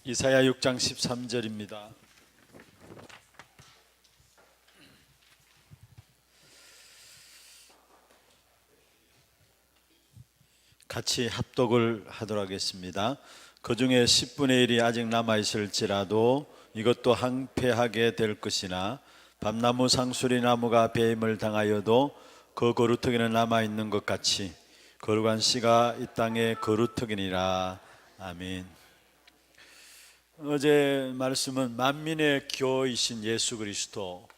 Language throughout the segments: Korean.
이사야 6장 13절입니다. 같이 합독을 하도록 하겠습니다. 그 중에 10분의 1이 아직 남아있을지라도 이것도 항폐하게 될 것이나 밤나무 상수리나무가 배임을 당하여도 그 거루터기는 남아있는 것 같이 거룩한 씨가 이 땅에 거루터기니라. 아멘. 어제 말씀은 만민의 교이신 예수 그리스도,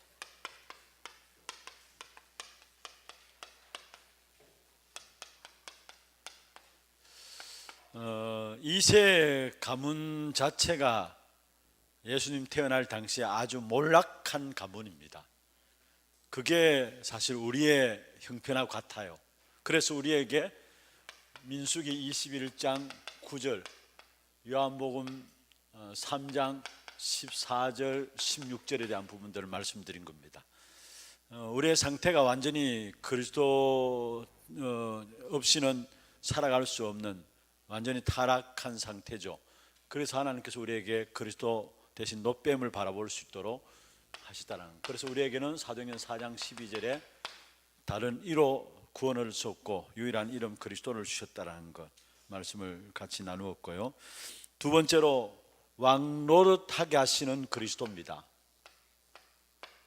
이세 가문 자체가 예수님 태어날 당시에 아주 몰락한 가문입니다. 그게 사실 우리의 형편하고 같아요. 그래서 우리에게 민수기 21장 9절, 요한복음 3장 14절 16절에 대한 부분들을 말씀드린 겁니다. 우리의 상태가 완전히 그리스도 없이는 살아갈 수 없는 완전히 타락한 상태죠. 그래서 하나님께서 우리에게 그리스도 대신 노뱀을 바라볼 수 있도록 하시다는, 그래서 우리에게는 사도행전 4장 12절에 다른 이로 구원을 줬고 유일한 이름 그리스도를 주셨다라는 것 말씀을 같이 나누었고요. 두 번째로 왕 노릇하게 하시는 그리스도입니다.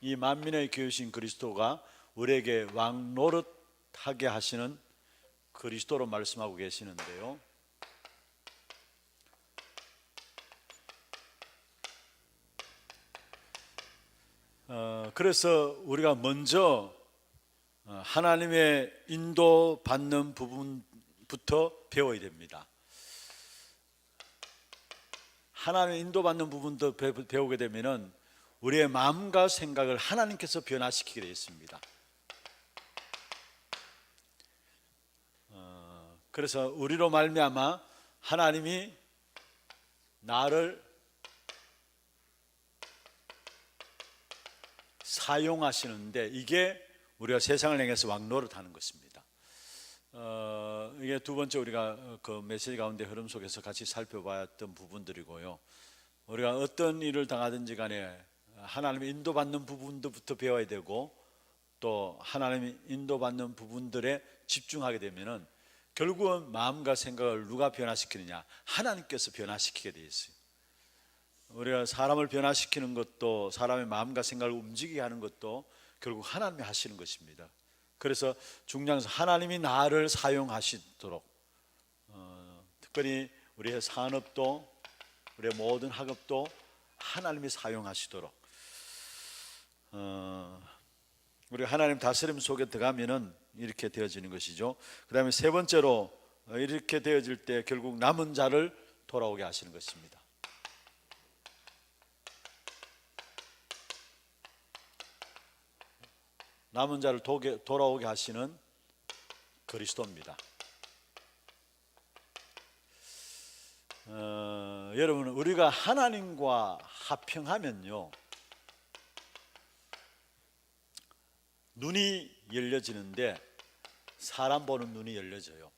이 만민의 교이신 그리스도가 우리에게 왕 노릇하게 하시는 그리스도로 말씀하고 계시는데요. 그래서 우리가 먼저 하나님의 인도받는 부분부터 배워야 됩니다. 하나님의 인도받는 부분도 배우게 되면 우리의 마음과 생각을 하나님께서 변화시키게 되어 있습니다. 그래서 우리로 말미암아 하나님이 나를 사용하시는데, 이게 우리가 세상을 향해서 왕노릇하는 것입니다. 이게 두 번째 우리가 그 메시지 가운데 흐름 속에서 같이 살펴봤던 부분들이고요. 우리가 어떤 일을 당하든지 간에 하나님의 인도받는 부분부터 배워야 되고, 또 하나님의 인도받는 부분들에 집중하게 되면은 결국은 마음과 생각을 누가 변화시키느냐? 하나님께서 변화시키게 되어 있어요. 우리가 사람을 변화시키는 것도, 사람의 마음과 생각을 움직이게 하는 것도 결국 하나님이 하시는 것입니다. 그래서 중요한 것은 하나님이 나를 사용하시도록, 특별히 우리의 산업도, 우리의 모든 학업도 하나님이 사용하시도록, 우리가 하나님 다스림 속에 들어가면은 이렇게 되어지는 것이죠. 그 다음에 세 번째로 이렇게 되어질 때 결국 남은 자를 돌아오게 하시는 것입니다. 남은 자를 돌아오게 하시는 그리스도입니다. 여러분, 우리가 하나님과 합평하면요, 눈이 열려지는데 사람 보는 눈이 열려져요.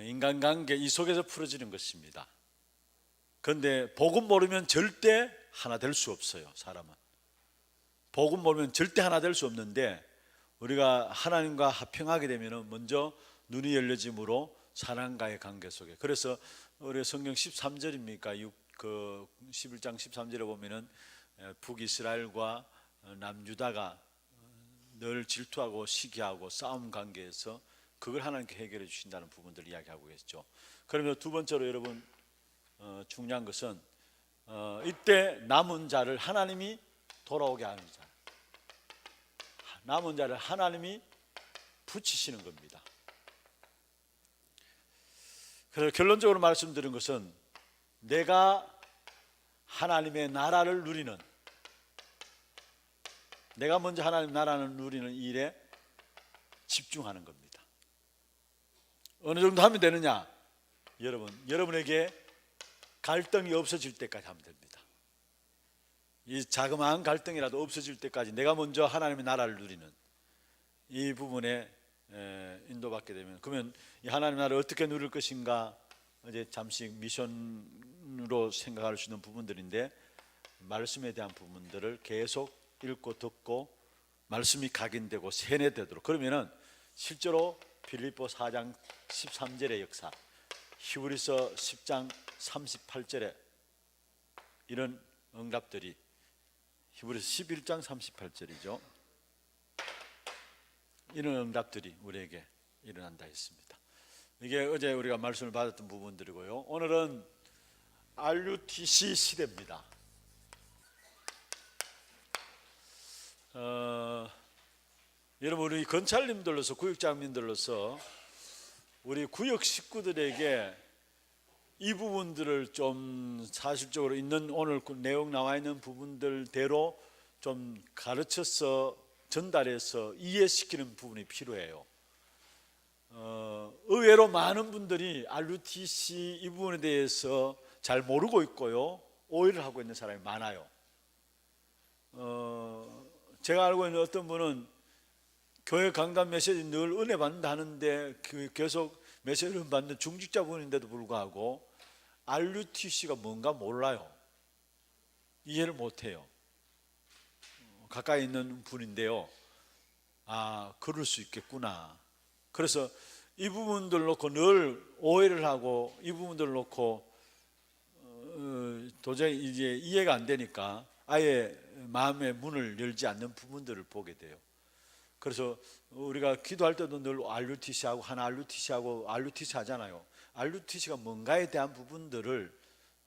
인간관계 이 속에서 풀어지는 것입니다. 그런데 복음 모르면 절대 하나 될 수 없어요. 사람은 복음 모르면 절대 하나 될 수 없는데, 우리가 하나님과 합평하게 되면 먼저 눈이 열려짐으로 사람과의 관계 속에, 그래서 우리 성경 13절입니까? 그 11장 13절에 보면은 북이스라엘과 남유다가 늘 질투하고 시기하고 싸움 관계에서 그걸 하나님께 해결해 주신다는 부분들을 이야기하고 계시죠. 그러면 두 번째로 여러분 중요한 것은 이때 남은 자를 하나님이 돌아오게 하는 자, 남은 자를 하나님이 붙이시는 겁니다. 그래서 결론적으로 말씀드린 것은 내가 하나님의 나라를 누리는, 내가 먼저 하나님 나라를 누리는 일에 집중하는 겁니다. 어느 정도 하면 되느냐? 여러분에게 갈등이 없어질 때까지 하면 됩니다. 이 자그마한 갈등이라도 없어질 때까지 내가 먼저 하나님의 나라를 누리는 이 부분에 인도받게 되면, 그러면 이 하나님의 나라를 어떻게 누릴 것인가, 이제 잠시 미션 기본으로 생각할 수 있는 부분들인데 말씀에 대한 부분들을 계속 읽고 듣고 말씀이 각인되고 세뇌되도록, 그러면은 실제로 빌립보 4장 13절의 역사, 히브리서 10장 38절에 이런 응답들이, 히브리서 11장 38절이죠. 이런 응답들이 우리에게 일어난다 했습니다. 이게 어제 우리가 말씀을 받았던 부분들이고요. 오늘은 RUTC 시대입니다. 여러분, 우리 건찰님들로서, 구역장님들로서 우리 구역 식구들에게 이 부분들을 좀 사실적으로 있는, 오늘 내용 나와 있는 부분들대로 좀 가르쳐서 전달해서 이해시키는 부분이 필요해요. 의외로 많은 분들이 RUTC 이 부분에 대해서 잘 모르고 있고요, 오해를 하고 있는 사람이 많아요. 제가 알고 있는 어떤 분은 교회 강단 메시지 늘 은혜 받는다 하는데 계속 메시지를 받는 중직자분인데도 불구하고 RUTC가 뭔가 몰라요. 이해를 못해요. 가까이 있는 분인데요, 아, 그럴 수 있겠구나. 그래서 이 부분들 놓고 늘 오해를 하고, 이 부분들 놓고 도저히 이제 이해가 안 되니까 아예 마음의 문을 열지 않는 부분들을 보게 돼요. 그래서 우리가 기도할 때도 늘 RUTC하고 하나 RUTC하고 RUTC 하잖아요. RUTC가 뭔가에 대한 부분들을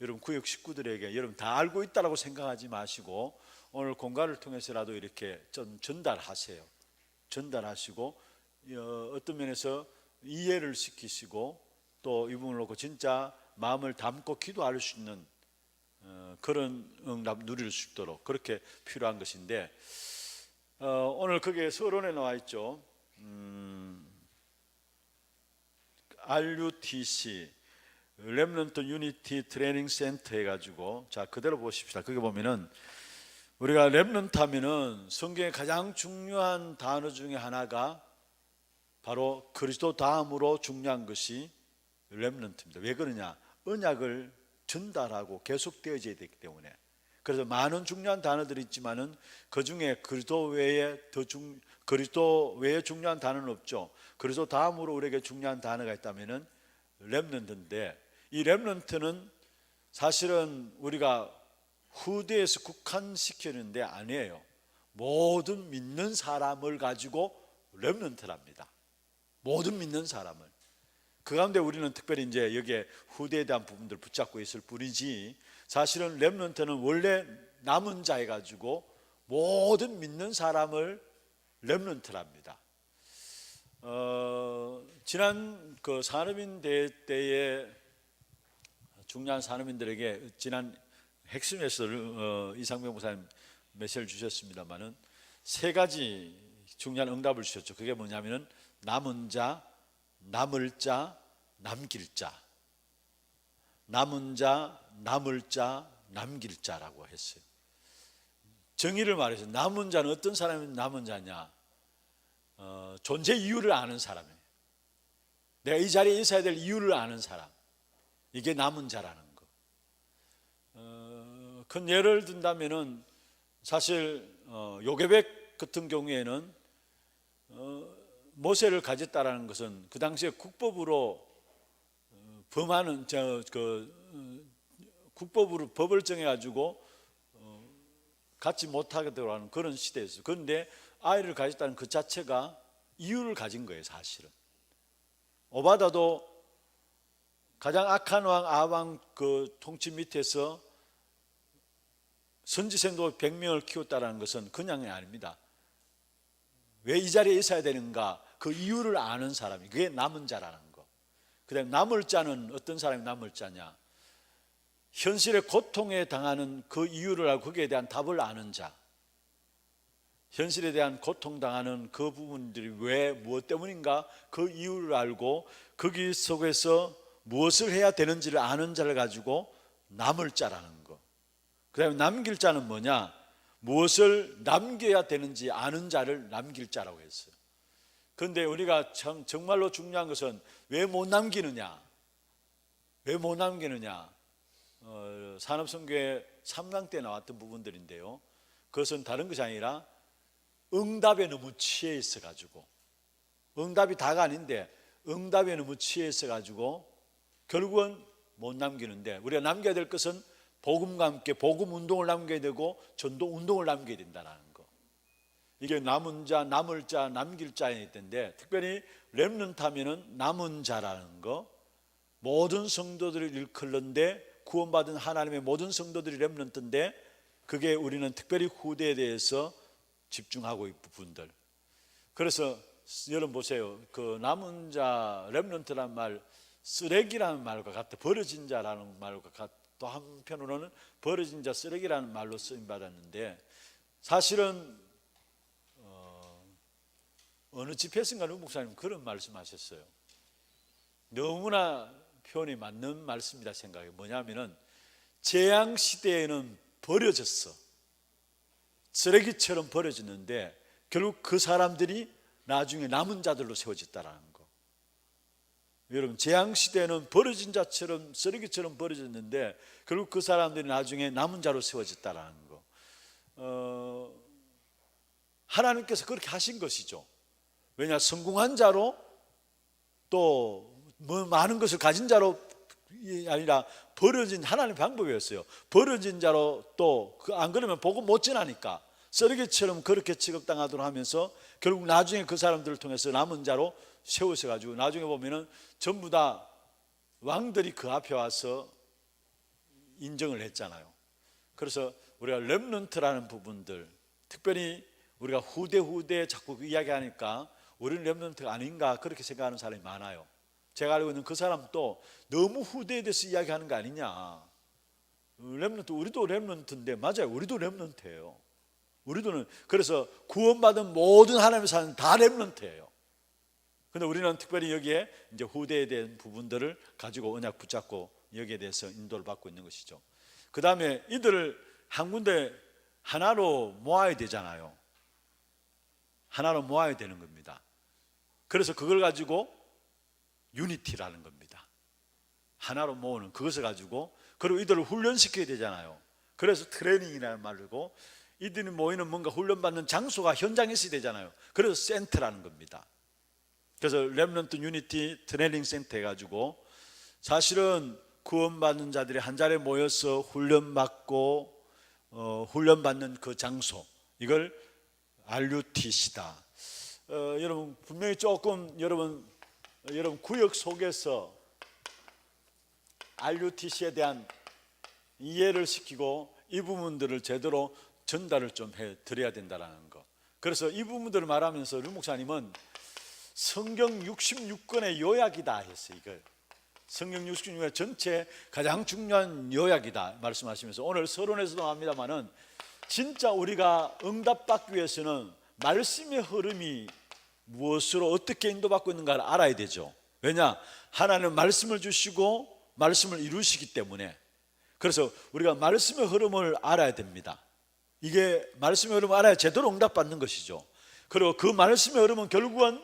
여러분 구역 식구들에게 여러분 다 알고 있다라고 생각하지 마시고 오늘 공간을 통해서라도 이렇게 전달하세요. 전달하시고 어떤 면에서 이해를 시키시고 또 이 부분을 놓고 진짜 마음을 담고 기도할 수 있는 그런 응답 누릴 수 있도록 그렇게 필요한 것인데, 오늘 그게 서론에 나와 있죠. RUTC 렘넌트 유니티 트레이닝 센터 해가지고, 자 그대로 보십시다. 거기 보면은 우리가 렘넌트 하면은 성경의 가장 중요한 단어 중에 하나가 바로 그리스도 다음으로 중요한 것이 렘넌트입니다. 왜 그러냐? 언약을 전달하고 계속되어져야 되기 때문에. 그래서 많은 중요한 단어들이 있지만은 그 중에 그리스도 외에 중요한 단어는 없죠. 그리스도 다음으로 우리에게 중요한 단어가 있다면은 렘넌트인데, 이 렘넌트는 사실은 우리가 후대에서 국한시키는데 아니에요. 모든 믿는 사람을 가지고 렘넌트랍니다. 모든 믿는 사람을. 그 가운데 우리는 특별히 이제 여기에 후대에 대한 부분들을 붙잡고 있을 뿐이지, 사실은 렘넌트는 원래 남은 자 해가지고 모든 믿는 사람을 렘넌트랍니다. 지난 그 산업인 대회 때에 중요한 산업인들에게 지난 핵심 메시지를 이상병 목사님 메시지를 주셨습니다만은 세 가지 중요한 응답을 주셨죠. 그게 뭐냐면은 남은 자, 남을 자, 남길 자. 남은 자, 남을 자, 남길 자라고 했어요. 정의를 말해서 남은 자는 어떤 사람이 남은 자냐? 존재 이유를 아는 사람이에요. 내가 이 자리에 있어야 될 이유를 아는 사람. 이게 남은 자라는 거. 큰 예를 든다면은 사실 요괴백 같은 경우에는 모세를 가졌다라는 것은 그 당시에 국법으로 범하는 국법으로 법을 정해가지고 갖지 못하게 되라는 그런 시대였어요. 그런데 아이를 가졌다는 그 자체가 이유를 가진 거예요. 사실은 오바다도 가장 악한 왕 아방 그 통치 밑에서 선지생도 100명을 키웠다는 것은 그냥이 아닙니다. 왜 이 자리에 있어야 되는가? 그 이유를 아는 사람이, 그게 남은 자라는 거. 그다음 남을 자는 어떤 사람이 남을 자냐? 현실의 고통에 당하는 그 이유를 알고 거기에 대한 답을 아는 자. 현실에 대한 고통당하는 그 부분들이 왜 무엇 때문인가? 그 이유를 알고 거기 속에서 무엇을 해야 되는지를 아는 자를 가지고 남을 자라는 거. 그 다음에 남길 자는 뭐냐? 무엇을 남겨야 되는지 아는 자를 남길 자라고 했어요. 그런데 우리가 정말로 중요한 것은 왜 못 남기느냐? 왜 못 남기느냐? 산업선교회 3강 때 나왔던 부분들인데요. 그것은 다른 것이 아니라 응답에 너무 취해 있어 가지고, 응답이 다가 아닌데 응답에 너무 취해 있어 가지고 결국은 못 남기는데, 우리가 남겨야 될 것은 복음과 함께 복음 운동을 남겨야 되고 전도 운동을 남겨야 된다는 거. 이게 남은 자, 남을 자, 남길 자에 있던데, 특별히 렘넌트 하면은 남은 자라는 거, 모든 성도들을 일컬는데 구원받은 하나님의 모든 성도들이 렘넌트인데, 그게 우리는 특별히 후대에 대해서 집중하고 있는 부분들. 그래서 여러분 보세요. 그 남은 자, 렘넌트란 말, 쓰레기라는 말과 같아. 버려진 자라는 말과 같아. 또 한편으로는 버려진 자, 쓰레기라는 말로 쓰임 받았는데, 사실은 어느 집회에서인가 목사님 그런 말씀하셨어요. 너무나 표현이 맞는 말씀이다 생각해요. 뭐냐면은 재앙 시대에는 버려졌어. 쓰레기처럼 버려졌는데 결국 그 사람들이 나중에 남은 자들로 세워졌다라는 거. 여러분, 재앙 시대에는 버려진 자처럼, 쓰레기처럼 버려졌는데 결국 그 사람들이 나중에 남은 자로 세워졌다라는 거. 하나님께서 그렇게 하신 것이죠. 왜냐, 성공한 자로 또 뭐 많은 것을 가진 자로 아니라 버려진, 하나님의 방법이었어요. 버려진 자로, 또 안 그러면 복음 못 전하니까 쓰레기처럼 그렇게 취급당하도록 하면서 결국 나중에 그 사람들을 통해서 남은 자로 세우셔가지고 나중에 보면은 전부 다 왕들이 그 앞에 와서 인정을 했잖아요. 그래서 우리가 렘넌트라는 부분들, 특별히 우리가 후대 자꾸 이야기하니까 우리는 렘넌트가 아닌가 그렇게 생각하는 사람이 많아요. 제가 알고 있는 그 사람도 너무 후대에 대해서 이야기하는 거 아니냐. 렘넌트, 우리도 렘넌트인데, 맞아요, 우리도 렘넌트예요. 우리도는, 그래서 구원받은 모든 하나님의 사람 다 렘넌트예요. 근데 우리는 특별히 여기에 이제 후대에 대한 부분들을 가지고 언약 붙잡고 여기에 대해서 인도를 받고 있는 것이죠. 그 다음에 이들을 한 군데 하나로 모아야 되잖아요. 하나로 모아야 되는 겁니다. 그래서 그걸 가지고 유니티라는 겁니다. 하나로 모으는 그것을 가지고, 그리고 이들을 훈련시켜야 되잖아요. 그래서 트레이닝이라는 말이고, 이들이 모이는 뭔가 훈련받는 장소가 현장에 있어야 되잖아요. 그래서 센터라는 겁니다. 그래서 렘넌트 유니티 트레이닝 센터 해가지고, 사실은 구원받는 자들이 한 자리에 모여서 훈련받고 훈련받는 그 장소, 이걸 RUTC다. 여러분 분명히 조금 여러분 구역 속에서 RUTC에 대한 이해를 시키고 이 부분들을 제대로 전달을 좀 해드려야 된다는 거. 그래서 이 부분들을 말하면서 류 목사님은 성경 66권의 요약이다 했어요. 이걸 성경 66권 전체 가장 중요한 요약이다 말씀하시면서, 오늘 서론에서도 합니다만은 진짜 우리가 응답받기 위해서는 말씀의 흐름이 무엇으로 어떻게 인도받고 있는가를 알아야 되죠. 왜냐, 하나님은 말씀을 주시고 말씀을 이루시기 때문에. 그래서 우리가 말씀의 흐름을 알아야 됩니다. 이게 말씀의 흐름을 알아야 제대로 응답받는 것이죠. 그리고 그 말씀의 흐름은 결국은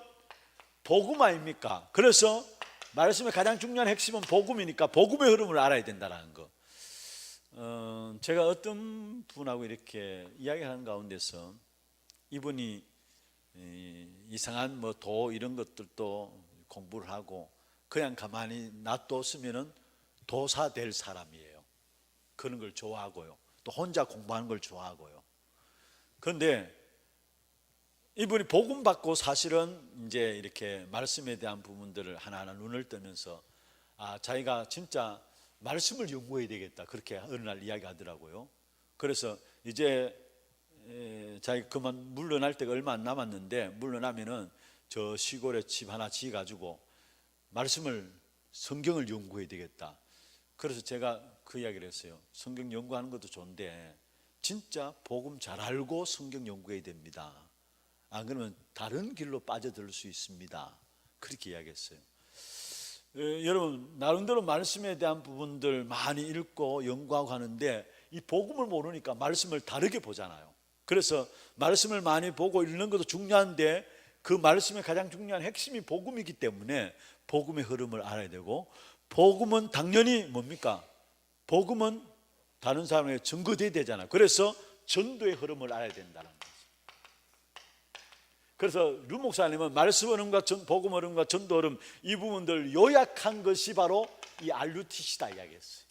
복음 아닙니까? 그래서 말씀의 가장 중요한 핵심은 복음이니까 복음의 흐름을 알아야 된다는 거. 제가 어떤 분하고 이렇게 이야기하는 가운데서 이분이 이상한 뭐 도 이런 것들도 공부를 하고 그냥 가만히 놔뒀으면은 도사 될 사람이에요. 그런 걸 좋아하고요. 또 혼자 공부하는 걸 좋아하고요. 그런데 이분이 복음 받고 사실은 이제 이렇게 말씀에 대한 부분들을 하나하나 눈을 뜨면서 자기가 진짜 말씀을 연구해야 되겠다, 그렇게 어느 날 이야기하더라고요. 그래서 이제 자기가 그만 물러날 때가 얼마 안 남았는데, 물러나면은 저 시골에 집 하나 지어가지고 성경을 연구해야 되겠다. 그래서 제가 그 이야기를 했어요. 성경 연구하는 것도 좋은데 진짜 복음 잘 알고 성경 연구해야 됩니다. 안 그러면 다른 길로 빠져들 수 있습니다. 그렇게 이야기했어요. 여러분, 나름대로 말씀에 대한 부분들 많이 읽고 연구하고 하는데 이 복음을 모르니까 말씀을 다르게 보잖아요. 그래서 말씀을 많이 보고 읽는 것도 중요한데 그 말씀의 가장 중요한 핵심이 복음이기 때문에 복음의 흐름을 알아야 되고, 복음은 당연히 뭡니까? 복음은 다른 사람에게 증거돼야 되잖아요. 그래서 전도의 흐름을 알아야 된다는 거죠. 그래서 류 목사님은 말씀 흐름과 복음 흐름과 전도 흐름 이 부분들 요약한 것이 바로 이 RUTC다 이야기했어요.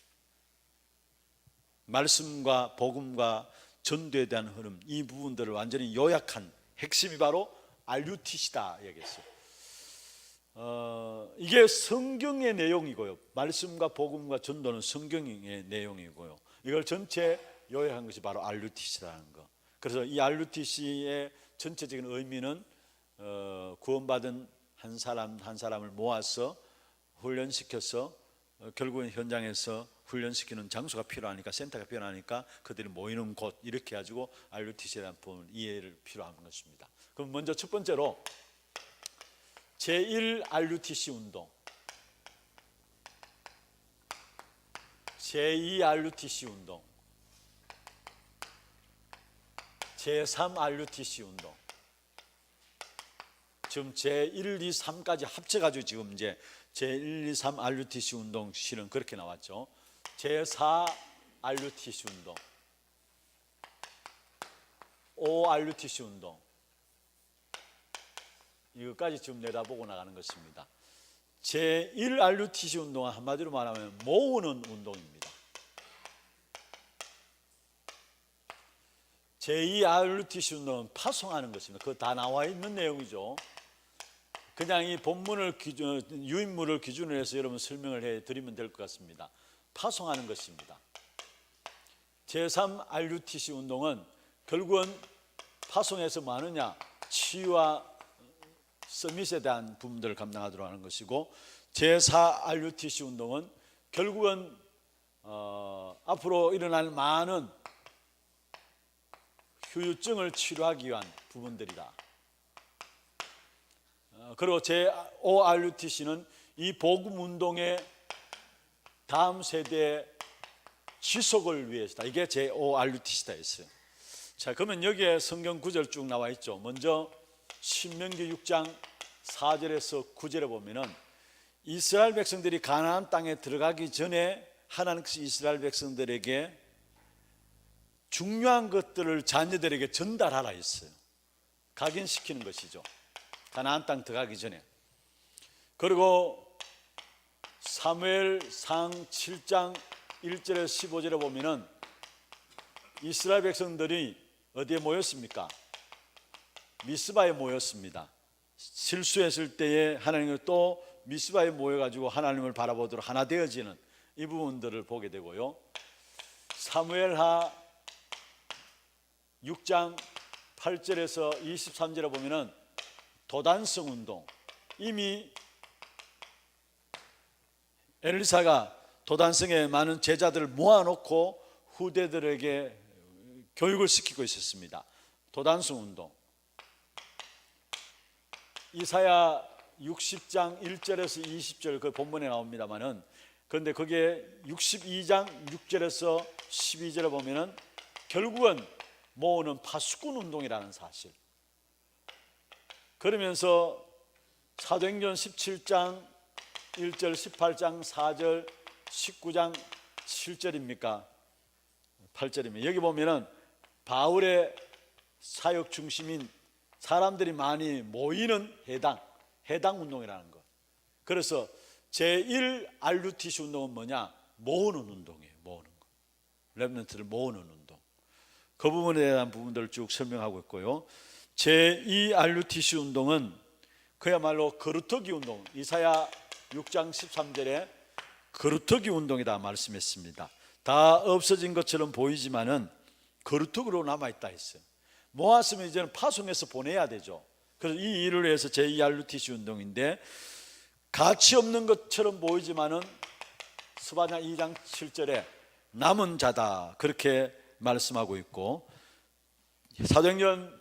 말씀과 복음과 전도에 대한 흐름 이 부분들을 완전히 요약한 핵심이 바로 RUTC다 이야기했어요. 이게 성경의 내용이고요. 말씀과 복음과 전도는 성경의 내용이고요. 이걸 전체 요약한 것이 바로 RUTC라는 거. 그래서 이 RUTC의 전체적인 의미는 구원받은 한 사람 한 사람을 모아서 훈련시켜서 결국은 현장에서 훈련시키는 장소가 필요하니까 센터가 필요하니까 그들이 모이는 곳 이렇게 가지고 RUTC라는 부분을 이해를 필요한 것입니다. 그럼 먼저 첫 번째로 제1 RUTC 운동, 제2 RUTC 운동, 제3 RUTC 운동. 지금 제1, 2, 3까지 합쳐가지고 지금 이제 제1, 2, 3 RUTC 운동 실은 그렇게 나왔죠. 제4 RUTC 운동, 5 RUTC 운동. 이것까지 지금 내다보고 나가는 것입니다. 제1 RUTC 운동은 한마디로 말하면 모으는 운동입니다. 제2 RUTC 운동은 파송하는 것입니다. 그거 다 나와 있는 내용이죠. 그냥 이 본문을 유인물을 기준으로 해서 여러분 설명을 해드리면 될 것 같습니다. 파송하는 것입니다. 제3 RUTC 운동은 결국은 파송에서 뭐 하느냐, 치유와 서밋에 대한 부분들을 감당하도록 하는 것이고, 제4 RUTC 운동은 결국은 앞으로 일어날 많은 후유증을 치료하기 위한 부분들이다. 그리고 제5 RUTC는 이 복음 운동의 다음 세대의 지속을 위해서다. 이게 제5 RUTC다 했어요. 자, 그러면 여기에 성경 구절 쭉 나와 있죠. 먼저 신명기 6장 4절에서 9절에 보면은 이스라엘 백성들이 가나안 땅에 들어가기 전에 하나님께서 이스라엘 백성들에게 중요한 것들을 자녀들에게 전달하라 했어요. 각인시키는 것이죠. 가나안 땅 들어가기 전에. 그리고 사무엘상 7장 1절에서 15절에 보면은 이스라엘 백성들이 어디에 모였습니까? 미스바에 모였습니다. 실수했을 때에 하나님은 또 미스바에 모여가지고 하나님을 바라보도록 하나 되어지는 이 부분들을 보게 되고요. 사무엘하 6장 8절에서 23절에 보면은 도단성 운동, 이미 엘리사가 도단성에 많은 제자들을 모아놓고 후대들에게 교육을 시키고 있었습니다. 도단성 운동. 이사야 60장 1절에서 20절 그 본문에 나옵니다만은, 그런데 거기에 62장 6절에서 12절에 보면은 결국은 모으는 파수꾼 운동이라는 사실. 그러면서 사도행전 17장 1절, 18장 4절, 19장 7절입니까? 8절입니다. 여기 보면은 바울의 사역 중심인 사람들이 많이 모이는 해당 운동이라는 것. 그래서 제1 RUTC 운동은 뭐냐? 모으는 운동이에요. 모으는 거. 렘넌트를 모으는 운동. 그 부분에 대한 부분들을 쭉 설명하고 있고요. 제2 RUTC 운동은 그야말로 거루터기 운동. 이사야 6장 13절에 거루터기 운동이다 말씀했습니다. 다 없어진 것처럼 보이지만은 거루터기로 남아있다 했어요. 모았으면 이제는 파송해서 보내야 되죠. 그래서 이 일을 위해서 제2 RUTC 운동인데, 가치 없는 것처럼 보이지만은 스바냐 2장 7절에 남은 자다 그렇게 말씀하고 있고, 사도행전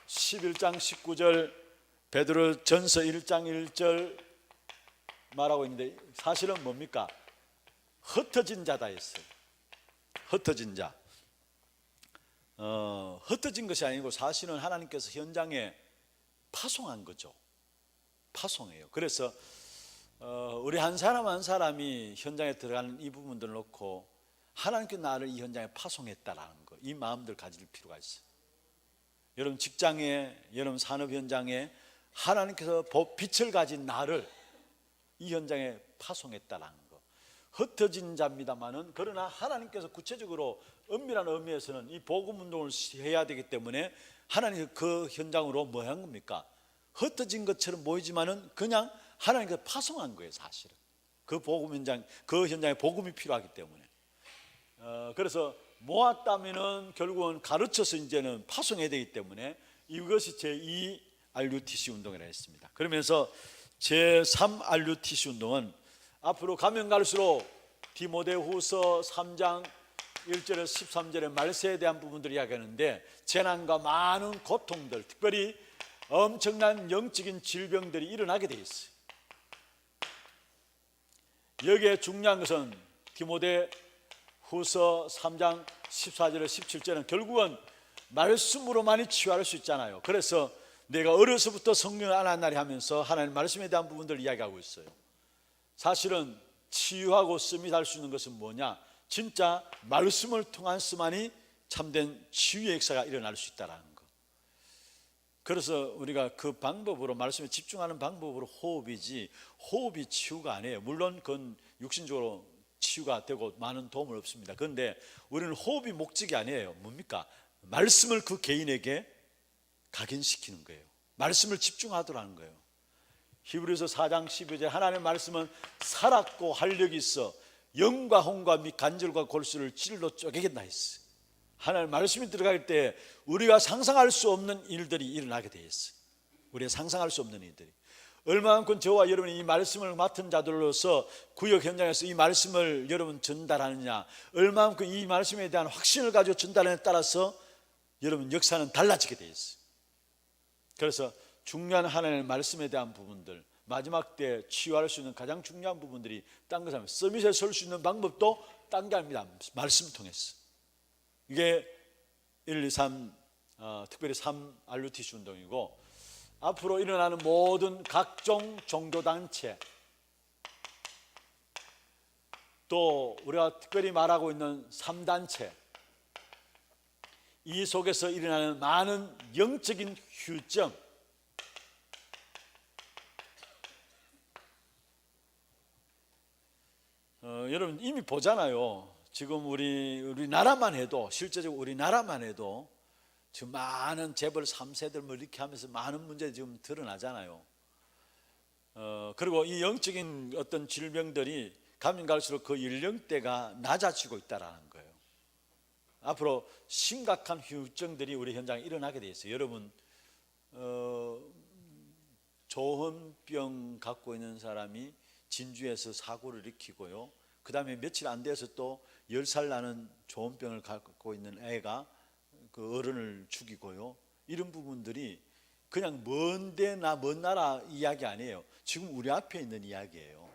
11장 19절, 베드로 전서 1장 1절 말하고 있는데 사실은 뭡니까? 흩어진 자다 했어요. 흩어진 자. 흩어진 것이 아니고 사실은 하나님께서 현장에 파송한 거죠. 파송해요. 그래서 우리 한 사람 한 사람이 현장에 들어가는 이 부분들을 놓고 하나님께 나를 이 현장에 파송했다라는 거, 이 마음들 가질 필요가 있어요. 여러분 직장에, 여러분 산업 현장에 하나님께서 빛을 가진 나를 이 현장에 파송했다라는 거. 흩어진 자입니다만은 그러나 하나님께서 구체적으로 엄밀한 의미에서는 이 복음 운동을 해야 되기 때문에 하나님 그 현장으로 뭐 한 겁니까? 흩어진 것처럼 보이지만은 그냥 하나님께서 파송한 거예요, 사실은. 그 복음 현장, 그 현장에 복음이 필요하기 때문에. 그래서 모았다면은 결국은 가르쳐서 이제는 파송해야 되기 때문에 이것이 제2 RUTC 운동이라 했습니다. 그러면서 제3 RUTC 운동은 앞으로 가면 갈수록 디모데후서 3장 1절에서 13절의 말세에 대한 부분들을 이야기하는데 재난과 많은 고통들, 특별히 엄청난 영적인 질병들이 일어나게 되어 있어요. 여기에 중요한 것은 디모데후서 3장 14절에서 17절은 결국은 말씀으로만이 치유할 수 있잖아요. 그래서 내가 어려서부터 성령을 안하나리 하면서 하나님 말씀에 대한 부분들을 이야기하고 있어요. 사실은 치유하고 씀이 달 수 있는 것은 뭐냐? 진짜 말씀을 통한서만이 참된 치유의 역사가 일어날 수 있다는 것. 그래서 우리가 그 방법으로, 말씀에 집중하는 방법으로 호흡이지, 호흡이 치유가 아니에요. 물론 그건 육신적으로 치유가 되고 많은 도움은 없습니다. 그런데 우리는 호흡이 목적이 아니에요. 뭡니까? 말씀을 그 개인에게 각인시키는 거예요. 말씀을 집중하도록 하는 거예요. 히브리서 4장 12절 하나님의 말씀은 살았고 활력이 있어 영과 혼과 및 관절과 골수를 찔러 쪼개겠다 했어요. 하나님의 말씀이 들어갈 때 우리가 상상할 수 없는 일들이 일어나게 되어 있어요. 우리가 상상할 수 없는 일들이. 얼마만큼 저와 여러분이 이 말씀을 맡은 자들로서 구역 현장에서 이 말씀을 여러분 전달하느냐, 얼마만큼 이 말씀에 대한 확신을 가지고 전달하느냐에 따라서 여러분 역사는 달라지게 되어 있어요. 그래서 중요한 하나님의 말씀에 대한 부분들, 마지막 때 치유할 수 있는 가장 중요한 부분들이 딴 것을 하면 서밋에 설 수 있는 방법도 딴 게 아닙니다. 말씀 통해서. 이게 1, 2, 3 특별히 3 RUTC 운동이고, 앞으로 일어나는 모든 각종 종교단체, 또 우리가 특별히 말하고 있는 3단체, 이 속에서 일어나는 많은 영적인 휴점, 여러분 이미 보잖아요. 지금 우리나라만 해도, 실제적으로 우리나라만 해도 지금 많은 재벌 3세들 뭐 이렇게 하면서 많은 문제들이 지금 드러나잖아요. 그리고 이 영적인 어떤 질병들이 가면 갈수록 그 연령대가 낮아지고 있다는 거예요. 앞으로 심각한 후유증들이 우리 현장에 일어나게 돼 있어요. 여러분 조현병 갖고 있는 사람이 진주에서 사고를 일으키고요, 그 다음에 며칠 안 돼서 또 10살 나는 조현병을 갖고 있는 애가 그 어른을 죽이고요. 이런 부분들이 그냥 먼 나라 이야기 아니에요. 지금 우리 앞에 있는 이야기예요.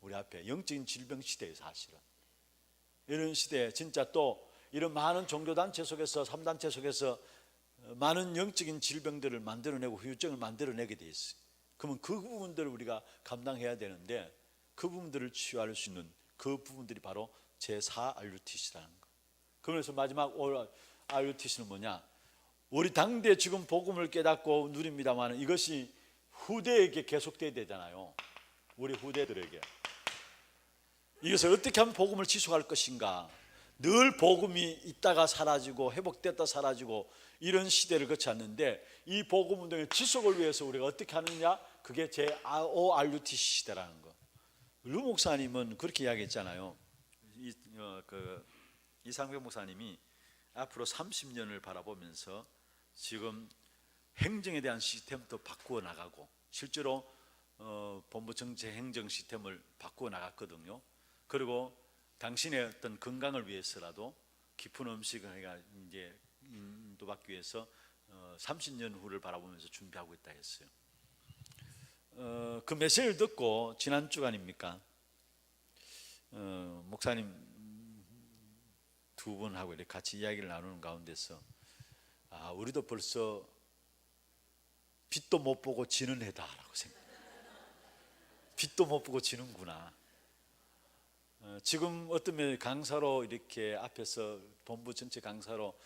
우리 앞에 영적인 질병 시대예요. 사실은 이런 시대에 진짜 또 이런 많은 종교단체 속에서 3단체 속에서 많은 영적인 질병들을 만들어내고 후유증을 만들어내게 돼 있어요. 그러면 그 부분들을 우리가 감당해야 되는데, 그 부분들을 치유할 수 있는 그 부분들이 바로 제4 RUTC라는 거. 그러면서 마지막 RUTC는 뭐냐? 우리 당대 지금 복음을 깨닫고 누립니다만 이것이 후대에게 계속돼야 되잖아요. 우리 후대들에게 이것을 어떻게 하면 복음을 지속할 것인가? 늘 복음이 있다가 사라지고 회복됐다 사라지고 이런 시대를 거치 않는데, 이 복음 운동의 지속을 위해서 우리가 어떻게 하느냐? 그게 제5 RUTC 시대라는 거. 루 목사님은 그렇게 이야기했잖아요. 이상백 목사님이 앞으로 30년을 바라보면서 지금 행정에 대한 시스템도 바꾸어 나가고, 실제로 본부 정책 행정 시스템을 바꾸어 나갔거든요. 그리고 당신의 어떤 건강을 위해서라도 깊은 음식을 이제 인도받기 위해서 30년 후를 바라보면서 준비하고 있다 했어요. 그 메시지를 듣고 지난 주간입니까? 목사님 두 분하고 이렇게 같이 이야기를 나누는 가운데서 우리도 벌써 빛도 못 보고 지는 해다라고 생각해요. 빛도 못 보고 지는구나. 지금 어떤 면에 강사로 이렇게 앞에서 본부 전체 강사로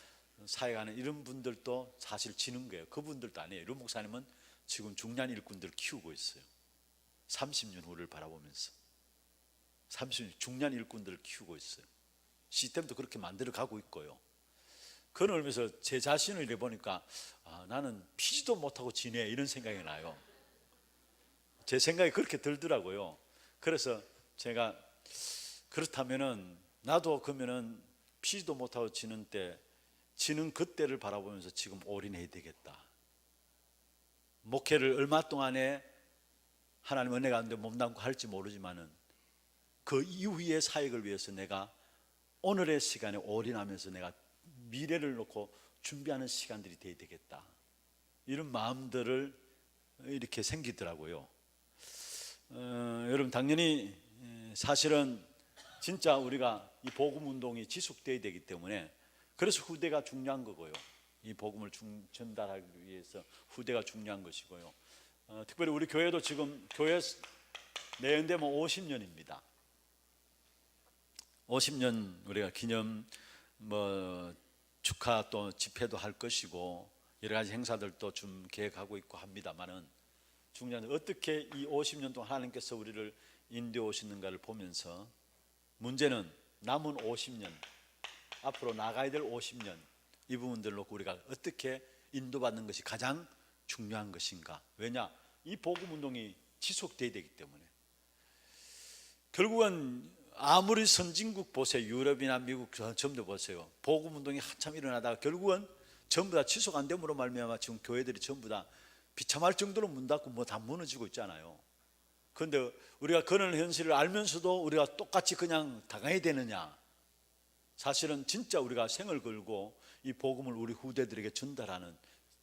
사역하는 이런 분들도 사실 지는 거예요. 그분들도 아니에요. 류 목사님은 지금 중년 일꾼들 키우고 있어요. 30년 후를 바라보면서 30년 중년 일꾼들을 키우고 있어요. 시스템도 그렇게 만들어 가고 있고요. 그런 의미에서 제 자신을 이래 보니까 나는 피지도 못하고 지내, 이런 생각이 나요. 제 생각이 그렇게 들더라고요. 그래서 제가 그렇다면은 나도 그러면은 피지도 못하고 지는 그때를 바라보면서 지금 올인해야 되겠다. 목회를 얼마 동안에 하나님 은혜 가운데 몸담고 할지 모르지만은 그 이후의 사역을 위해서 내가 오늘의 시간에 올인하면서 내가 미래를 놓고 준비하는 시간들이 돼야 되겠다. 이런 마음들을 이렇게 생기더라고요. 여러분, 당연히 사실은 진짜 우리가 이 복음 운동이 지속돼야 되기 때문에, 그래서 후대가 중요한 거고요. 이 복음을 전달하기 위해서 후대가 중요한 것이고요. 특별히 우리 교회도 지금 교회 내연되면 50년입니다. 50년 우리가 기념 축하 또 집회도 할 것이고 여러 가지 행사들도 좀 계획하고 있고 합니다만은, 중요한 어떻게 이 50년 동안 하나님께서 우리를 인도해 오시는가를 보면서, 문제는 남은 50년, 앞으로 나가야 될 50년, 이 부분들을 놓고 우리가 어떻게 인도받는 것이 가장 중요한 것인가. 왜냐? 이 복음 운동이 지속돼야 되기 때문에. 결국은 아무리 선진국 보세요. 유럽이나 미국 전부 보세요. 복음 운동이 한참 일어나다가 결국은 전부 다 지속 안 됨으로 말미암아 지금 교회들이 전부 다 비참할 정도로 문 닫고 다 무너지고 있잖아요. 그런데 우리가 그런 현실을 알면서도 우리가 똑같이 그냥 당해야 되느냐? 사실은 진짜 우리가 생을 걸고 이 복음을 우리 후대들에게 전달하는,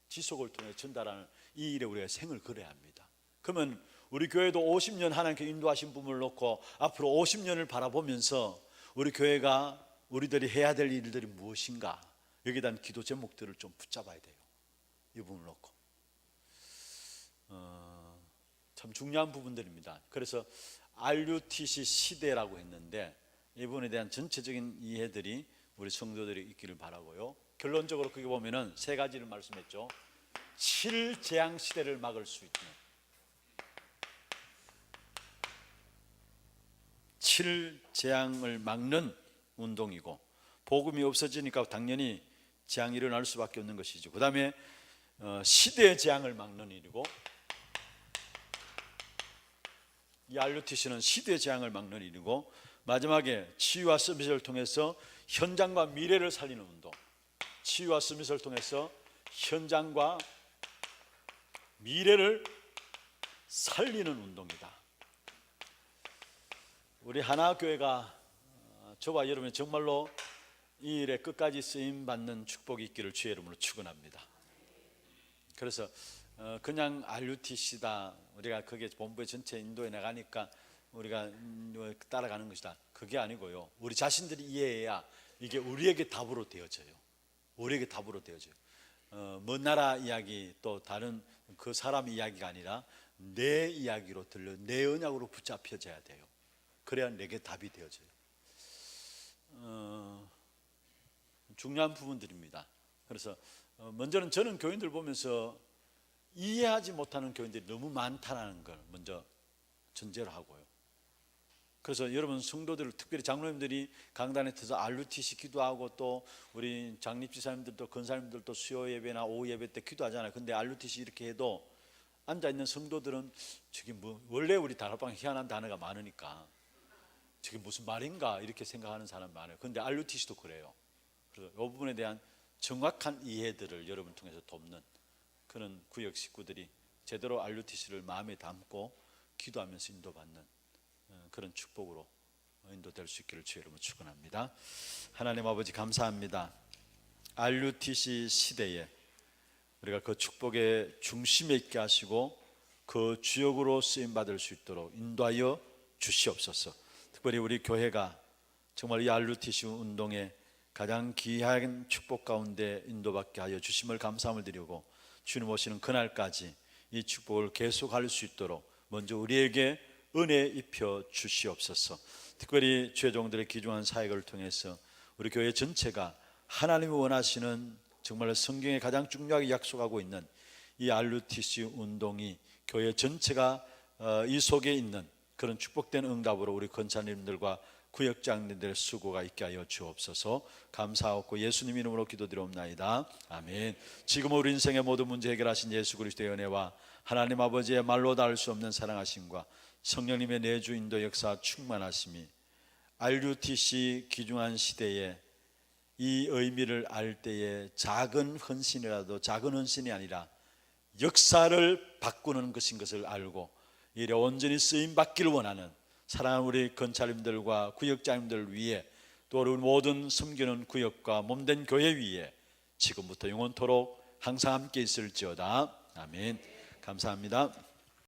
지속을 통해 전달하는 이 일에 우리가 생을 걸어야 합니다. 그러면 우리 교회도 50년 하나님께 인도하신 부분을 놓고 앞으로 50년을 바라보면서 우리 교회가 우리들이 해야 될 일들이 무엇인가, 여기에 대한 기도 제목들을 좀 붙잡아야 돼요. 이 부분을 놓고 참 중요한 부분들입니다. 그래서 RUTC 시대라고 했는데, 이 부분에 대한 전체적인 이해들이 우리 성도들이 있기를 바라고요. 결론적으로 그게 보면은 세 가지를 말씀했죠. 7재앙 시대를 막을 수 있는 7재앙을 막는 운동이고, 복음이 없어지니까 당연히 재앙이 일어날 수밖에 없는 것이죠. 그 다음에 시대의 재앙을 막는 일이고, 이 RUTC는 시대의 재앙을 막는 일이고, 마지막에 치유와 서비스를 통해서 현장과 미래를 살리는 운동. 치유와 서비스를 통해서 현장과 미래를 살리는 운동이다. 우리 하나교회가 저와 여러분이 정말로 이 일에 끝까지 쓰임받는 축복이 있기를 주의 이름으로 축원합니다. 그래서 그냥 RUTC다, 우리가 그게 본부의 전체 인도에 나가니까 우리가 따라가는 것이다, 그게 아니고요. 우리 자신들이 이해해야 이게 우리에게 답으로 되어져요. 우리에게 답으로 되어져요. 먼 나라 이야기, 또 다른 그 사람 이야기가 아니라 내 이야기로 들려, 내 언약으로 붙잡혀져야 돼요. 그래야 내게 답이 되어져요. 중요한 부분들입니다. 그래서 먼저는 저는 교인들 보면서 이해하지 못하는 교인들이 너무 많다는 걸 먼저 전제로 하고요. 그래서 여러분 성도들, 특별히 장로님들이 강단에 서서 RUTC 기도하고, 또 우리 장립지사님들도 권사님들도 수요 예배나 오후 예배 때 기도하잖아요. 근데 RUTC 이렇게 해도 앉아있는 성도들은 저게 원래 우리 다락방 희한한 단어가 많으니까 저게 무슨 말인가 이렇게 생각하는 사람 많아요. 근데 RUTC도 그래요. 그래서 이 부분에 대한 정확한 이해들을 여러분 통해서 돕는 그런 구역 식구들이 제대로 RUTC를 마음에 담고 기도하면서 인도받는 그런 축복으로 인도될 수 있기를 주의 이름으로 축원합니다. 하나님 아버지 감사합니다. RUTC 시대에 우리가 그 축복의 중심에 있게 하시고 그 주역으로 쓰임받을 수 있도록 인도하여 주시옵소서. 특별히 우리 교회가 정말 이 RUTC 운동의 가장 귀한 축복 가운데 인도받게 하여 주심을 감사함을 드리고, 주님 오시는 그날까지 이 축복을 계속할 수 있도록 먼저 우리에게 은혜 입혀 주시옵소서. 특별히 죄종들의 귀중한 사역을 통해서 우리 교회 전체가 하나님이 원하시는 정말 성경에 가장 중요하게 약속하고 있는 이 RUTC 운동이 교회 전체가 이 속에 있는 그런 축복된 응답으로 우리 권사님들과 구역장님들의 수고가 있게 하여 주옵소서. 감사하고 예수님 이름으로 기도드리옵나이다. 아멘. 지금 우리 인생의 모든 문제 해결하신 예수 그리스도의 은혜와 하나님 아버지의 말로 닿을 수 없는 사랑하심과 성령님의 내주 인도 역사 충만하심이 RUTC 귀중한 시대에 이 의미를 알 때에 작은 헌신이라도 작은 헌신이 아니라 역사를 바꾸는 것인 것을 알고 이래 온전히 쓰임 받기를 원하는 사랑하는 우리 건차님들과 구역장님들을 위해 또 우리 모든 섬기는 구역과 몸된 교회 위에 지금부터 영원토록 항상 함께 있을지어다. 아멘. 감사합니다.